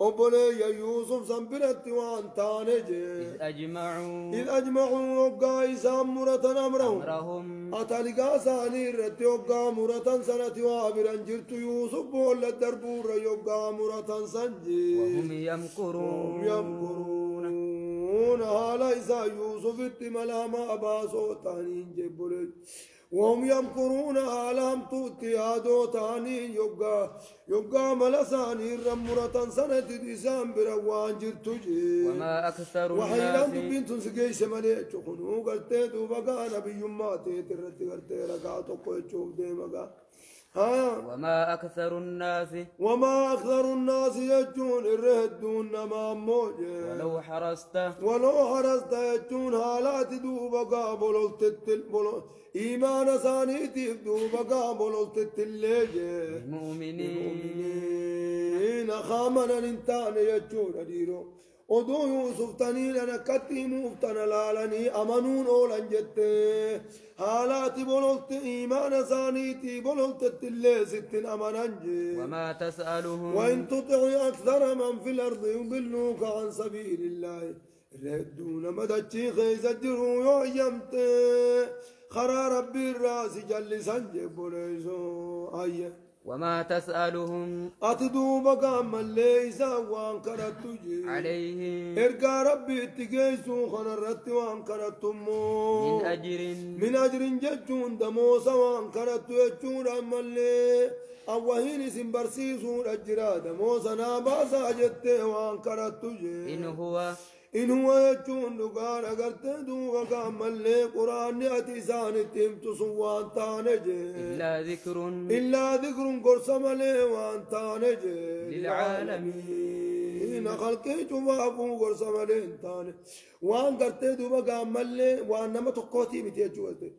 أبولي يا يوسف سنبرت وان تانجي إذ أجمعوا وقا إسام مرة أمرهم أتلقى ساني رت وقا مرة سنة وابرا جرت يوسف ولا الدربور يوقا مرة سنجي وهم يمكرون هالا إسا يوسف التملاما أباسو تانين جبولي وهم يمكرون عالم توتي هادو تاني يوغا ملساني رمرة سنة ديسان بروان جرتجي وما أكثر وحيلان بنت سجيش مليك خنو قلتي دوبقا نبي ماتي ترتي قلتي رقاتو قويتشوف ديمقا وما أكثر الناس يجون الرهدون ما موجه ولو حرست يجون حالات دوبقا بولو إيمان سانيتي دوبقا بولو تتلجه المؤمنين خامنا ننتان يجون أديرو ودو يوسف تنين أنا كتي مفتن لالني أمنون أولا جت حالاتي بولت إيمان سانيتي بولت تلي ستين أمنانجي وما تسألهم وإن تطعي أكثر من في الأرض يضلوك عن سبيل الله ردون مدتشي خيز الجرو يعيمت خرى ربي الراس جل سنجب بوليسو أيه وما تسألهم أتدوبك من ليس وان كرتجي عليهم إرقى ربي اتقيسو خنرت وان كرتمو من أجر ججون دموس وان كرتو يجون أمن لي أوهين سنبرسيسو الأجرى دموس ناباسا جت وان كرتجي إن هو يجون دقان أقرت دوبك من لي قرآن أتسان التمت سوان تانجي إلا ذكر قرصم لي وان تانجي للعالمين خلقي جوابو قرصم لي تانجي وان قرت دوبك من لي وان نما تقوتي متيجوتي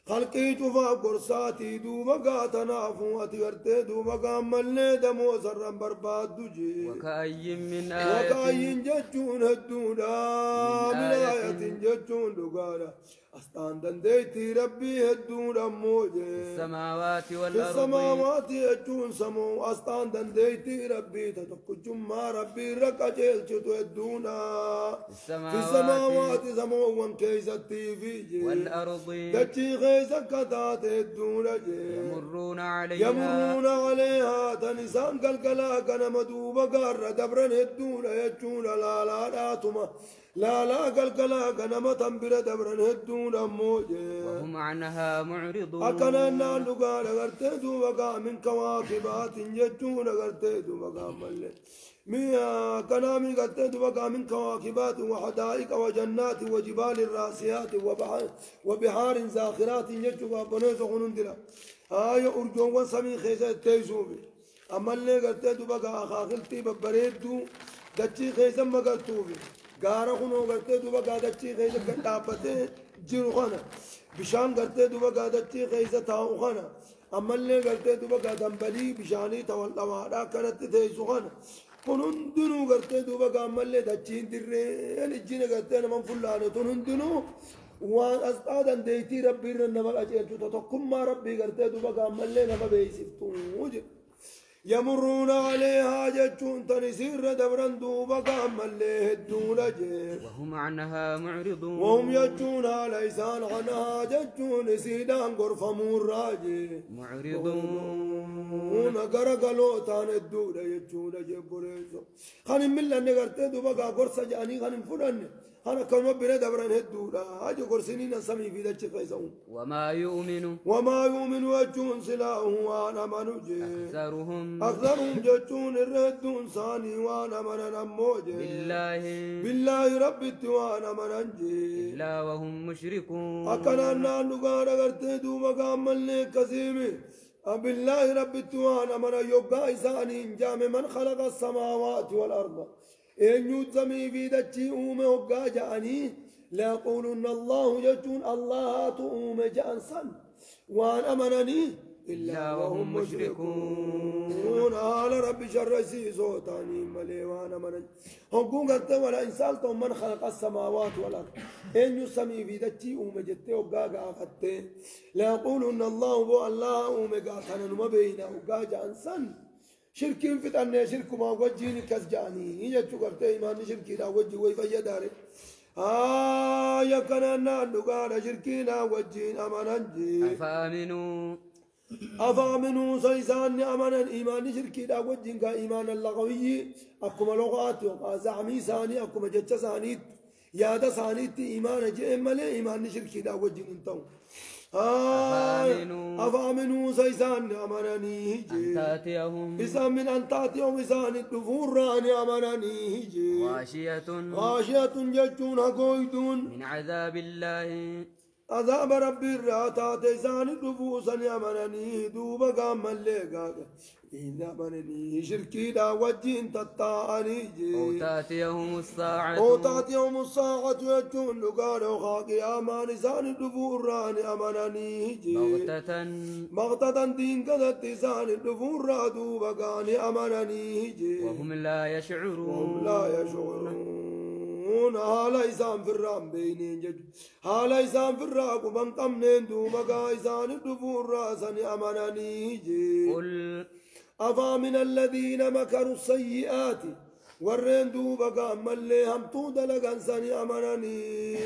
خلقي جوفا قرصاتي دوبك تنافو أتقرت دوبك من لي دمو سرم برباد دجي وكأي من آية ججون هدونا من آية ججون دقانا أستان دنديتي ربي هدونا موجي السماوات في والأرض السماوات هدون سمو أستان دنديتي ربي تتكو جمع ربي ركا جيلشتو هدونا في السماوات سمو وان كيستي فيجي والأرض دجي غيزا كتات هدونا جي يمرون عليها تنسان قلقلا كان مدوبا قار دبرن هدونا يجون لا داتما لا قلقلا كان متنبر دبرن هدونا موجي وهم عنها معرضون أكنا نالو قال غرتدو وقا من كواكبات يجون غرتدو وقا ملي ميا كنامي غرتدو وقا من كواكبات وحدائق وجنات وجبال راسيات وبحار زاخرات يجوا بنوز خنندلا أرجون وسمي خيزة تيزوبي أما اللي قلت بقى خاخلتي ببريدو دتشي خيزة ما قلتوبي غارة خنو قلت بقى دتشي خيزة كتابته جيرو خنا بشان قلت بقى دتشي خيزة تاو خنا أما اللي قلت بقى دنبلي بشاني تولوا كانت تيزو خنا كنندنو قلت بقى أما اللي دتشي درين الجنة قلت أنا من فلانة كنندنو وان أستاذن ديتي ربي رنما الأجيال تتقم ما ربي قرتي دوبا ملي نما بيسفتون يمرون عليها جتون تنسير دبرا دوبا ملي هدون جير وهم عنها معرضون وهم يجون ليسان عنها جتون سيدان غرف مراجي معرضون غرغلو تان الدودة يجون جبريزو خانم ملا نغرتي دوبا غرس جاني خانم فلان أنا كم بنا دبران هدولا أجو كرسيني نسمي في ذا فيزون وما يؤمن وجون سلاه وأنا منوجي أكثرهم جتون الردون ثاني وأنا من نموجي بالله ربي وأنا من أنجي إلا وهم مشركون أكنا نانوغانا غرتدو مقام ملك كسيمي بالله ربي وأنا من يوغا إساني جامع من خلق السماوات والأرض إن يتسمي في دتشي أومه وقاجعني لا يقولون الله يجون الله تؤوم جانسا وان أمنني إلا وهم مشركون على رب شرسي صوتاني ملي وانا أمنني هم قلت ولا إنسان من خلق السماوات والأرض إن يسمي في دتشي أوم جتي وقاجا أخذتي لا يقولون الله أوم قاتنا ما بينا وقاجا أنسان شركين في تاني شرك ما وجهني كسجاني هي شكرت إيمان شركي لا وجه ويفيا داري يا كنا نقال شركينا وجهين أمانجي أفامنوا سيسان أمانا إيمان شركي لا وجهين كإيمان اللغوي أكما لغات زعمي ثاني أكما جتش ثاني يادا ثاني إيمان جئمل إيمان شركي لا وجهين انتو أفامنوا سيسان أمانني هجي إسان من أن تاتيهم إسان الدفور راني أمانني هجي غاشية ججون هقويدون من عذاب الله عذاب ربي الراتات إسان الدفوسا أمانني دوبا قام الليقا إن أمانني شركي لا وجين تطاعني جي أو تاتيهم الساعة يجون لقالوا خاقي أمان إسان الدفور راني أمانني جي مغتة دين قدت إسان الدفور رادو بقاني أمانني جي وهم لا يشعرون حالا إسان في الرام بينين جج حالا إسان في الراق ومن قمنين دوبقا إسان الدفور راسني أمانني جي قل أفامن الذين مكروا السيئات ورين دوبقا ملي هم تودلقا سني أمانني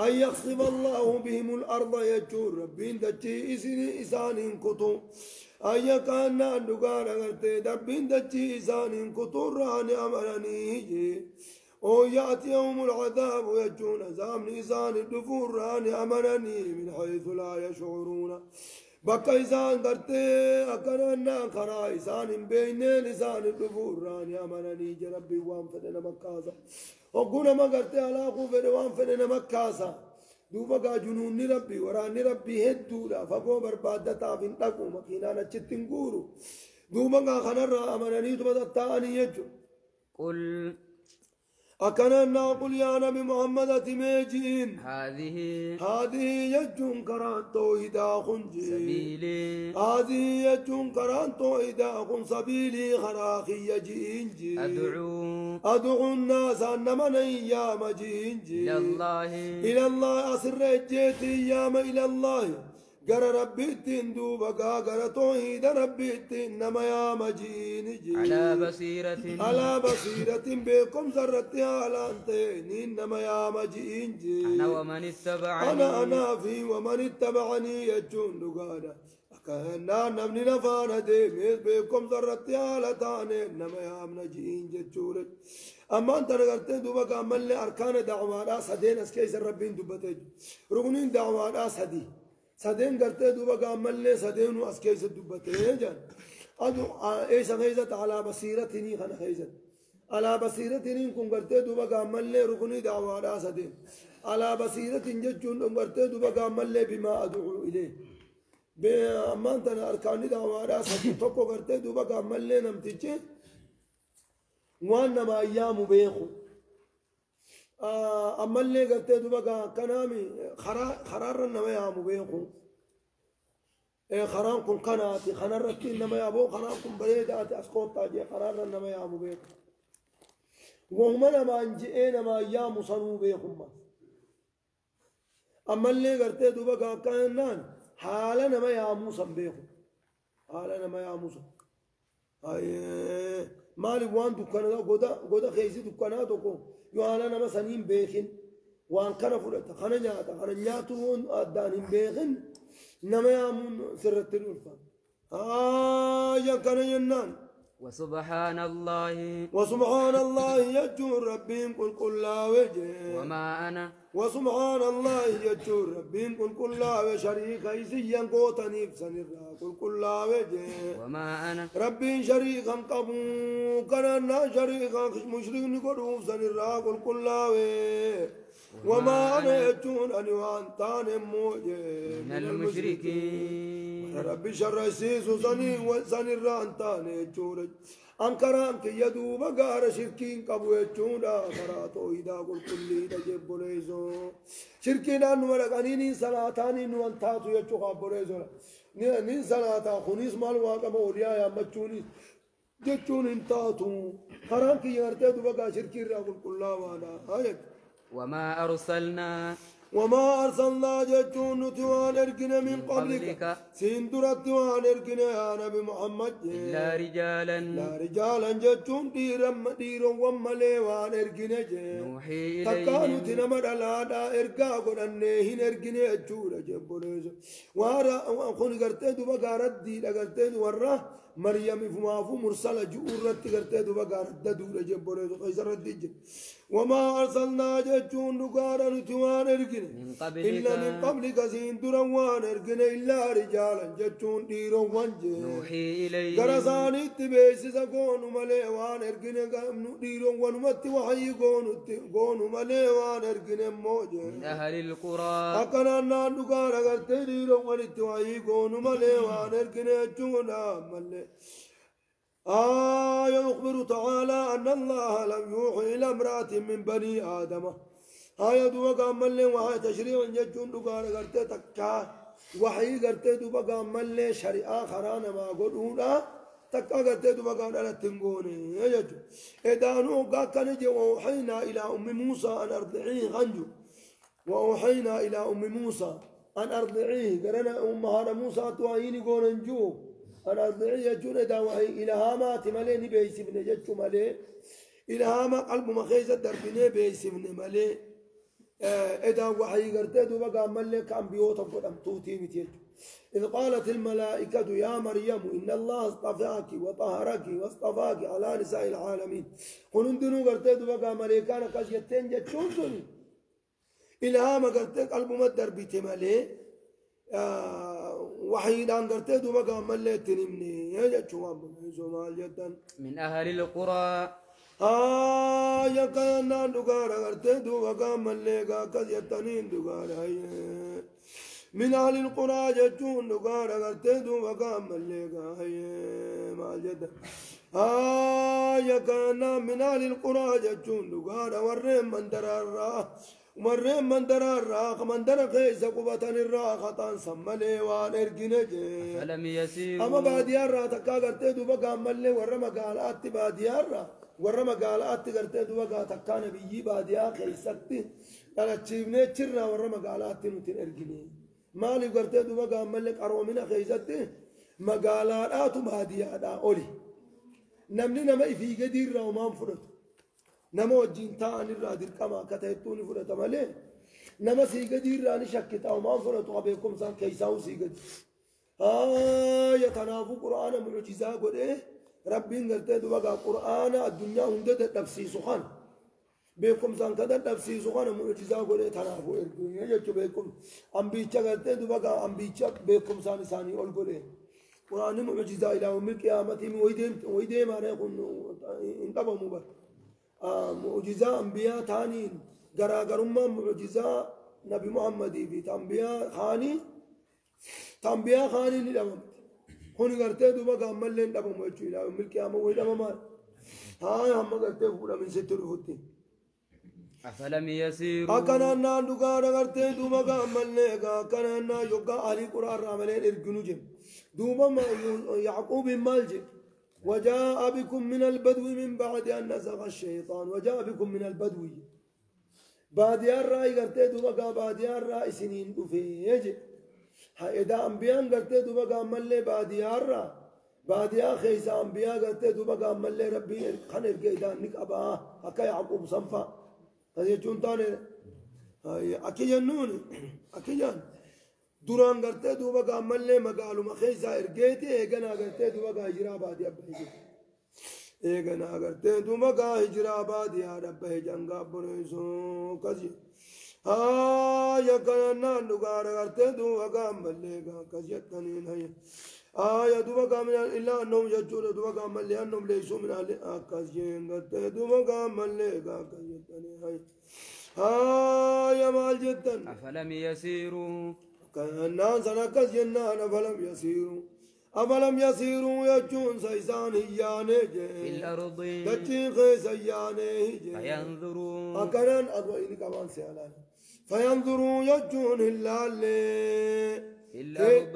أن يخصف الله بهم الأرض يجور ربين دجي إسان كتو أن يكان نقال غرتي ربين دجي إسان كتو راني أمانني جي أو يأتيهم العذاب يجون زامن إسان الدفور راني أمانني من حيث لا يشعرون بقى إسان قرتي أكرنا خرا إسان بينين إسان الدفور راني أمانني جربي وان فدنا مكاسا وقونا ما قرتي على خوفر وان فدنا مكاسا دوبا جنون ربي وراني ربي هدولا فقو بربادتا فين تقو مكينا نچتن قورو دوبا خنر أمانني تبتتاني يجو قل أكنا نقول يا نبي محمد تميجين هذه يجون كران توحيدا خنجي سبيلي هذه يجون كران توحيدا خن سبيلي خراخي يجينجي أدعو الناس أنما يا مجينجي إلى الله أسر جيتي يا إلى الله قرى ربيتين دوبا قرى توحيد ربيتين نما يا مجين جي على بصيرة بكم زرتي على أنتين نما يا مجين جي أنا ومن اتبعني أنا في ومن اتبعني يجون دقانا أكهنا نمني نفانا ديميز بكم زرتي على تانين نما يا مجين جي أما أنت نقرتين دوبا قامل لي أركان دعوانا سدين أسكيس الربين دوبتين رغنين دعوانا سدي سدين قرتي دوبا قامل لي سدين واسكيس الدبتين جان أدو إيش خيزت على بصيرتني خنا خيزت على بصيرتني كن قرتي دوبا قامل لي ركني دعوانا سدين على بصيرة ججون قرتي دوبا قامل لي بما أدعو إليه أما أنت أركان دعوانا سدين توكو قرتي دوبا قامل لي نمتجي وانا ما أيام بيخو أما اللي قلت دوبا كنامي خرار نما يا مبيخو خرام كن كناتي خنرتي نما يا بو خرام كن بريداتي أسقط تاجي خرار نما يا مبيخو وهم نما أنجئ نما يا مصنو بيخم أما اللي قلت دوبا كنان حالا نما يا موسى بيخو حالا نما يا موسى مالي وان دكانا غودا خيزي دكانا دوكو يوانا نما سنين بيخن وان كان فرطة خانا نياتون أدانين بيخن نما يامون سرت الألفا يا كان ينان وسبحان الله يجور ربهم قل لا وجه وما أنا وسبحان الله يجور ربهم قل لا وشريك يسيا قوتني بسنرا قل لا وجه وما أنا ربي شريكا قبو كرنا شريكا مشرك نقروا بسنرا قل لا وما أنا يجون أني وأنتان موجه من المشركين ربي شر يسيس سنرا أنتان يجور أنكران كي يدوب غار شركين قبو يجونا كراتو إذا قل كلي تجيب ليزو شركين أنو ولقاني صلاتاني نو أنتاتو يجو قبو ليزو نين صلاتا خنيس مال واقع موليا يا مجوني جتون انتاتو كران كي يرتدو بغا شركين را قل كلا وانا وما أرسلنا وما أرسلنا جتون نتوان إرقنا من قبلك سندرت وان إرقنا يا نبي محمد إلا رجالا لا رجالا جتون ديرا ومالي وان إرقنا نوحي تكانو إليهم تنمر الهادا إرقا قرنهن إرقنا أجورا جبريزو وارا أخون قرتدو بقى ردي لقرتدو ورا مريم فمافو مرسلة جورت قرتدو بقى رددو جبريزو قيسر ردي وما أرسلنا جتون نقارا نتوان إرقنا إلا من قبلك سندرا وان إرقنا إلا رجالا جتون ديرا وانجي نوحي إليهم غرساني تبيسس قونو ملي وان إرقنا ديرا وانمت وحي قونو ملي وان إرقنا موجي من أهل القرى أكنا نقارا قرتي ديرا وانت وحي قونو ملي وان إرقنا جونا ملي يخبر تعالى أن الله لم يوحي إلى امرأة من بني آدم دوبا ملي وحي تشريع ججون دقارة قرتي تكا وحي قرتي دوبا ملي شريعة خرانا ما قلونا تكا قرتي دوبا قرتي تنقوني يجو إدانو قاكا نجي وأوحينا إلى أم موسى أن أرضعيه غنجو وأوحينا إلى أم موسى أن أرضعيه قرنا أمها موسى توعيني قولنجو أن أرضعيه جون إدا وحي إلهامات ملي نبيسفن ججو ملي إلهاما قلب مخيزة دربني بيسفن ملي إذا وحي قرتي دوبا ملي كان بيوتا قدام توتي متيج إذ قالت الملائكة يا مريم إن الله اصطفاك وطهرك واصطفاك على نساء العالمين هنندنو قرتي دوبا ملائكان قزيتين جتشون سني إلهاما قرتي قلب مدر بيتمالي وحي دان قرتي دوبا ملي تنمني يجتشوان بمحيزو جدا من أهل القرى يكنا دغارا غرتي دوغا مليغا كزيتنين دغارا من أهل القرى جتون دغارا غرتي دوغا مليغا ما جد يكنا من أهل القرى جتون دغارا ورم من درارا خمندر خيس قبطن الرا خطان سملي وان ارجنج فلم يسيروا أما باديار را تكا غرتي دوغا ملي ورم قالات باديار را ورما قالات قرتي دوغا تكان بيجي باديا خيستي انا تشيبني تشرنا ورما قالات نتن ارغني مالي قرتي دوغا ملك ارومنا خيستي مقالات باديا دا اولي نمني نما في قدير را وما فرت نما وجين تان الرادر كما كتيتوني فرت مالي نما سي قدير را نشكتا وما فرت وبكم سان كيساو سي قد يتنافو قران معجزه قد ربين قلت دوغا قرآن الدنيا هند تفسير سخان بكم سان كذا تفسير سخان معجزة قولي تنافو إرقين يجتو بكم أمبيتشا قلت دوغا أمبيتشا بكم سان ساني أول قولي قرآن معجزة إلى يوم القيامة ويديم أنا يكون انتبه مبر معجزة أنبياء ثانين غراغرما معجزة نبي محمد في تنبياء خاني للأمم هون قرتي دوبا قام لين دابا موجو الى يوم القيامه ويدا ما هم قرتي فولا من ستر فوتي أفلم يسيروا أكنا نانduga قرتي دوبا قام لين كنا يوغا علي قران راملين ارغنو جيم دوبا ما يعقوب مالج وجاء بكم من البدو من بعد ان نزغ الشيطان وجاء بكم من البدو باديار راي قرتي دوبا باديار راي سنين دفيج إذا أنبياء قرتي دوبا قام ملي باديا خيسا أنبياء قرتي دوبا قام ملي ربي خنر قيدان نك أبا أكا يعقوب صنفا هذا يجون تاني أكي جنون أكي جان دوران قرتي دوبا قام ملي مقالو مخيسا إرقيتي إيقنا قرتي دوبا قام هجرا باديا بحيجي إيقنا قرتي دوبا قام هجرا باديا ربي جنقا بريسو كذي يكنا نغار غرتي دوغا مليغا كجتنين هي دوغا من الا انهم يجون دوغا ملي انهم ليسوا من اهل اكازين غرتي دوغا مليغا كجتنين هي مال جدا أفلم يسيروا كنا سنكز جنان أفلم يسيروا يجون سيسان هياني في الأرض تجيخ سياني فينظروا أكرن أدوين كمان سيالان فينظروا يجون هلالي في الأرض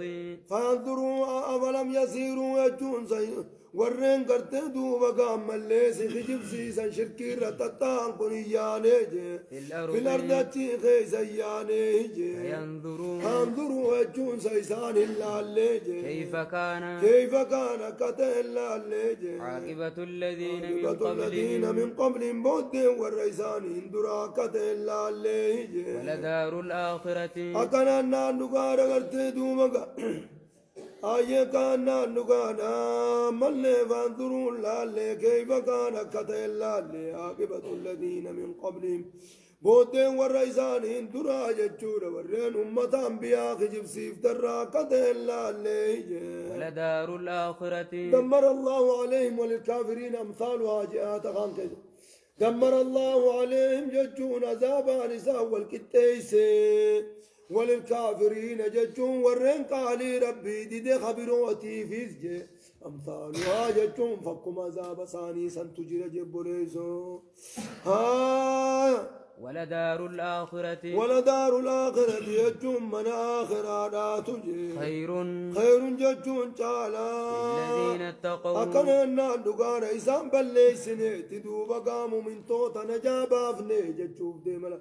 فينظروا أفلم يسيروا يجون ورين قرتي دوبا قام مليسي خجب سيسا شركي رتتان قنياني في الأرض خيس اياني انظروا وجون سيسان اللالي كيف كان كتل اللالي عاقبة الذين من قبل بود والرئيسان اندرا كتل اللالي ولدار الآخرة أكنا نانوغارا قرتي دوبا آيه كانا نغانا ملي فانظروا لالي كيف كان كتل لالي عاقبة الذين من قبلهم بودين والرئيسان اندرا ججور ورين أمة أنبياء خجب سيف درا كتل لالي ولدار الآخرة دمر الله عليهم وللكافرين أمثالها جاءت غانكج دمر الله عليهم ججون عذابا نساء والكتيس وللكافرين ججون ورين قالي ربي دي خبروتي فيزجي أمثالها ججون فكم عذاب ثاني سنتجر جبريزو ولدار الآخرة ججون من آخرة تجي خير ججون تعالى الذين اتقوا أكنا نادوغار إسان بلسني تدوبا قاموا من توتا نجابا فني ججوف دي ملا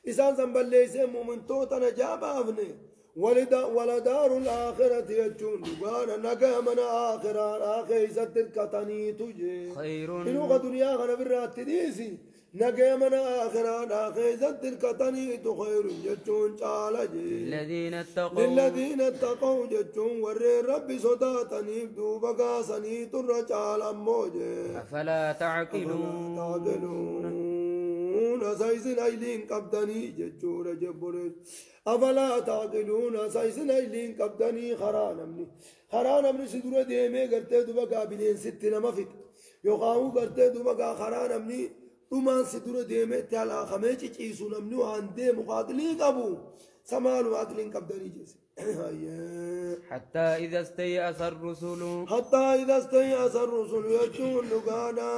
إسان سنبلسن من توتا نجابا فني ولدار الآخرة ججون دوغار نقا من آخرة ستركتني تجي خير إنو دنيا غنا برات تديسي نجا من آخرة خيزت الكتني خير جتون تعالى للذين اتقوا جتون ور ربي صداتني دوبا سني ترجال موجه أفلا تعقلون سايسن ايلين قبدني جتون جبرت أفلا تعقلون سايسن ايلين قبدني خرانمني سدور ديمي قرتي دوبا قابلين ستنا مفت يقاو قرتي دوبا خرانمني ثم سدور ديمه تعالى خميچ چيسو نمنو عنده مقاتلي قبو سمالو عقلين قبدني جيس حتى إذا استيأس الرسل يجون نغانا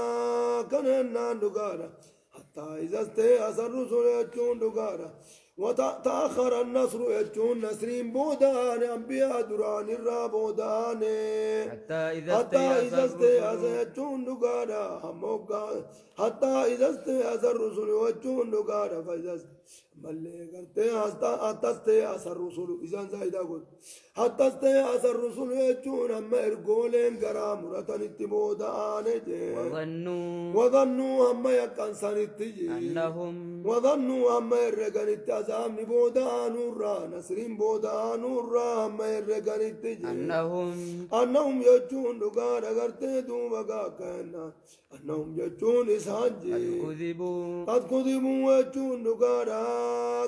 كننا نغانا حتى إذا استيأس الرسل يجون نغانا وتأخر النصر يجون نسرين بودان أنبياء دران الرابودان حتى إذا استيأس يجون نغانا حتى إذا استيأس الرسل يجون نغانا فإذا ملي قرتي حتى استيأس الرسل إذا زايدا قلت حتى استيأس الرسل يجون أما إرقولين قرام رتن اتبودان وظنوا أما يكن سنتجي وظنوا أما إرقان اتزام بودان الرا نسرين بودان الرا أما إرقان اتجي أنهم يجون نغانا قرتي دوبا كأننا أنهم يجون إسانجي قد كذبوا يجون نغانا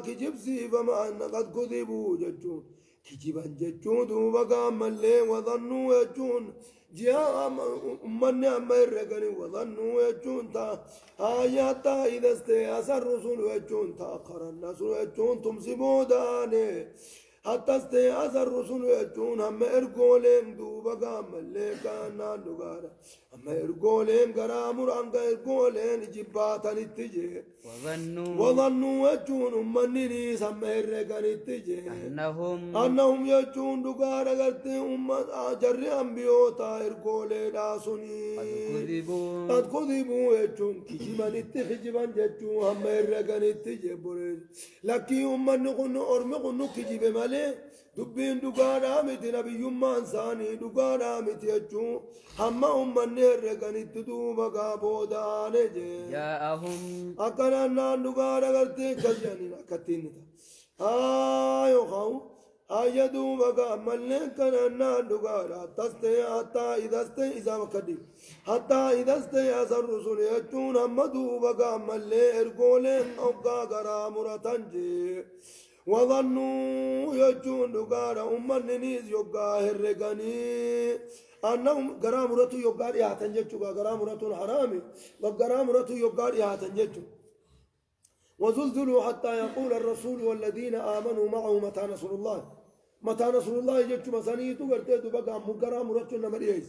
كجبسي فما أن قد كذبوا يجون كجبا يجون دوبا قام اللي وظنوا يجون جاء من أما الرقن وظنوا يجون تا آيات إذا استيأس الرسل يجون تأخر النصر يجون تمسبوا داني حتى استيأس الرسل يجون هم إرقولين دوبا قام اللي كان نغانا أما إرقولين قرامر أنك إرقولين جباتا نتجي وظنوا يجون أمنينيس هم إرقان نتجي أنهم يجون نغانا قرتي جري أنبيوتا إرقولين آسوني قد كذبوا يجون كجبا نتخجبا يجون هم إرقان نتجي لكي أمني قنو أرمي قنو كجب مالي دبين دقانا متي نبي يمان ثاني دقانا متي يجون هم أمني الرقان التدوبا قابودان جاءهم أكنا نانوغارا قرتي كجانينا كتينتا يوخاو دوبا قاملن كنا نانوغارا تستي حتى إذا وكدي حتى إذا استيأس الرسل يجون هم دوبا قاملن إرقولين أوقا قرامورا تنجي وظنوا يجون نغارا أمنينيز يوغا هرغاني أنهم غرامرتو يوغا ياتن جچو غرامرتو حرامي وغرامرتو يوغا ياتن جچو وزلزلوا حتى يقول الرسول والذين آمنوا معه متى نصر الله جچو مسانيتو غرتو بغا غرامرتو نمريس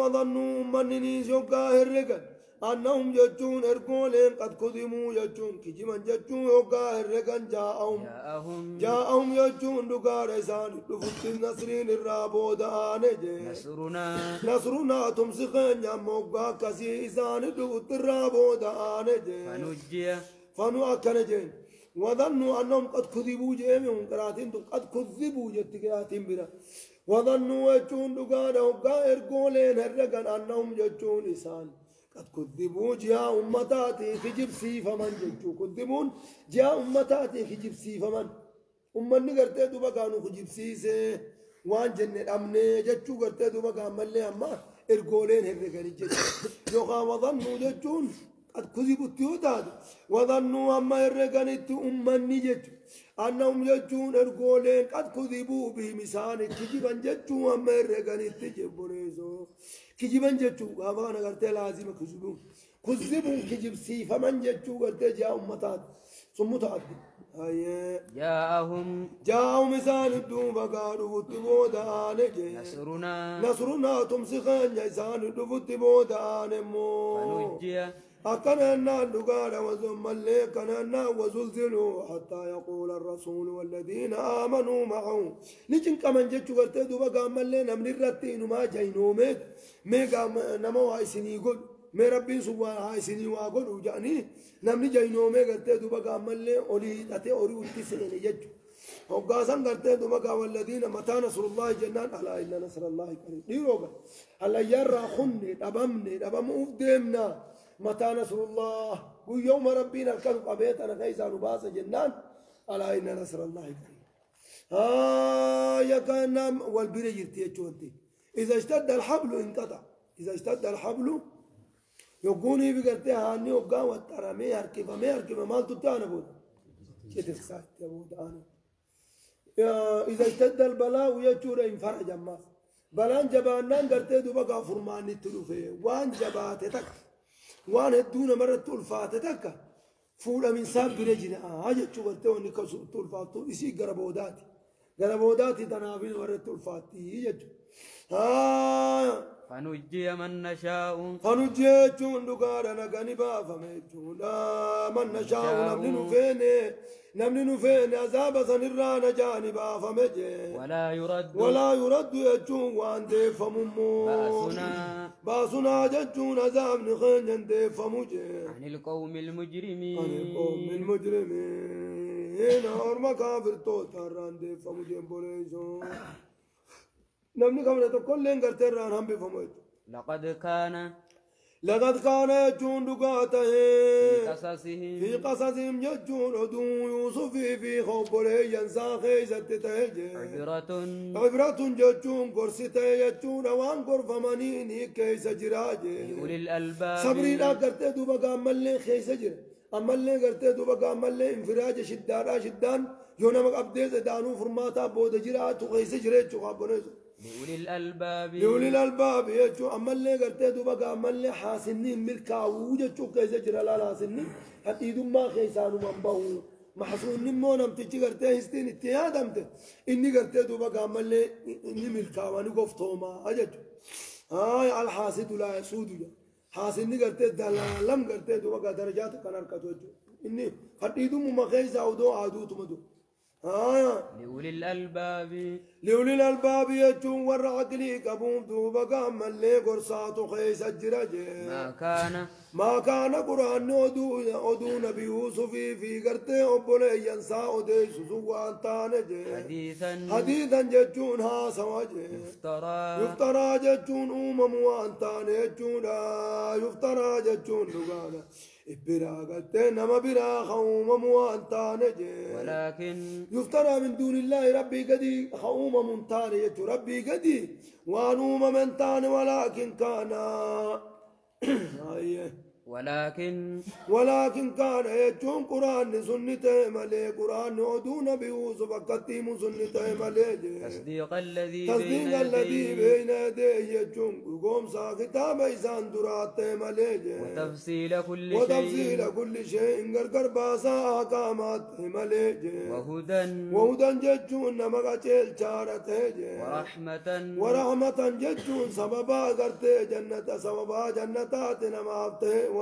وظنوا أمنينيز يوغا هرغان أنهم جتون إرقولين قد كذبوا جتون كجمن جتون يوقع الرقن جاءهم جتون دقار إسان لفت النصرين الرابود آنجي نصرنا تمسخين يموقع كسي إسان لفت الرابود آنجي فنو أكنجين وظنوا أنهم قد كذبوا جيمهم قراتين قد كذبوا جت قراتين بنا وظنوا جتون دقار يوقع إرقولين الرقن أنهم جتون إسان قد كذبوا جاء أمتاتي في جبسي فمن جتشو كذبون جاء أمتاتي في جبسي فمن أمني قرتي دوبا كانوا في جبسي سي وان جنة أمني جتشو قرتي دوبا كان ملي أما إرقولين هرقاني جتشو يوخا وظنوا جتشون قد كذبوا التيوتات وظنوا أما هرقاني أمني جتشو أنهم جتشون إرقولين قد كذبوا بمسان كجبا جتشو أما هرقاني تجبونيزو كجبن جتشو غابانا قرتي لازم كذبون كذبون كجب سي فمن جتشو قرتي جاء أمتات صمتات جاءهم إسان الدوبا قالوا فتبو دانجي نصرنا تمسخان إسان الدوبا فتبو دانمو أكننا الدقال وزم اللي كننا وزلزلوا حتى يقول الرسول والذين آمنوا معه نجن كمان جتشو قرتي دوبا قام اللي نمن الرتين ما جينومت ميقا نمو هايسيني يقول مي ربي سبحانه هايسيني واقول وجاني نمني جاينو مي قرتي دوبا قام اللي أولي أتي أولي وتسنين يجو وقاسم قرتي دوبا قام الذين متى نصر الله جنان ألا إن نصر الله قريب ديروغا ألا يرى خني أبمني أبم أفدمنا متى نصر الله قل يوم ربنا الكذب أبيتنا كيسا نباس جنان ألا إن نصر الله قريب يا كان والبرجر تيجوتي إذا اشتد الحبل انقطع إذا اشتد الحبل يقولي بقرتي هاني وقا والترامي هركبة ما تتانا بود شتك ساعت يا بود أنا إذا اشتد البلاء ويجور انفرج الناس بلان جبانان قرتي دوبا فرماني تلوفي وان جباتتك وان هدونا مرة تلفاتتك فولا من ساب برجنا هاجت شو قرتي واني كسر تلفاتو إسي قربوداتي تنابين مرة تلفاتي يجو فنجي من نشاء فنجي جون دقارا نغني بافمي جونا من نشاء نمني نفين عذاب سنرانا جاني بافمي ولا يرد يجون وان ديفممو باسنا ججون عذاب نخين ديفمو عن القوم المجرمين أرما كافر توتاران ديفمو جنبوليزو نمني كمان تقولين قرتيران هم بفهموا لقد كان يجون دقاته في قصصهم يجون عدو يوسف في خبره ينسى خيزة تهجي عبرة يجون قرسته يجون وان قرف منيني كيس جراجي صبرين قرتي دوبا قامل لي خيس جر أمل لي قرتي دوبا قامل لي انفراج شدان يونمك أبديز دانو فرماتا بود جرات وخيس جريت وقابنيزو لأولي الألباب يجو أما اللي قرتي دوبا أما اللي حاسنين ملكا وجدتو كيسا جرى لا حاسنين حتى ما خيسانو منبهو محسونين مو نمتجي قرتي هستين اتيادمت إني قرتي دوبا أما اللي إني ملكا واني قفتوما أجدو الحاسد لا يسود حاسنين قرتي دلالم قرتي دوبا درجات كنار كتوجو إني حتى ما خيسا ودو عادو تمدو لأولي الألباب يجون والعقلي كبوم دوبا قام اللي قرصاتو خيس الجرجي ما كان قرآن أدو نبي يوسف في قرتي أبولي ينسى أديس سوان تانجي حديثا ججون ها سواجي يفترى ججون وان تانجون يفترى ججون لغانا إبرا قلت نما برا خوم موانتانجي ولكن يفترى من دون الله ربي قدي خوم منتاني ربي قدي وانوم من تاني ولكن كان ولكن كان يجون قرآن سنته ملي قرآن عدون بيوسف قتيم سنته ملي تصديق الذي بين يديه يجون قوم سا كتاب إسان دراته ملي وتفصيل كل شيء غرغر باسا أحكامات ملي وهدى ججون نمغا چيل چارته ورحمة ججون سببا غرته جنة سببا جنتات نمافته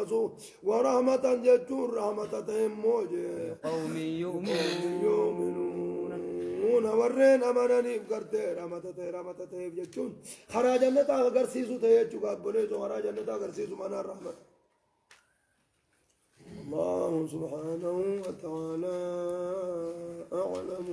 ورحمة جتون رحمتهم موجه قوم يؤمنون ورين أمانني بقرته رحمته جتون خرا جنة أغر سيسو تهيجو قابله خرا جنة أغر سيسو منا الرحمة الله سبحانه وتعالى أعلم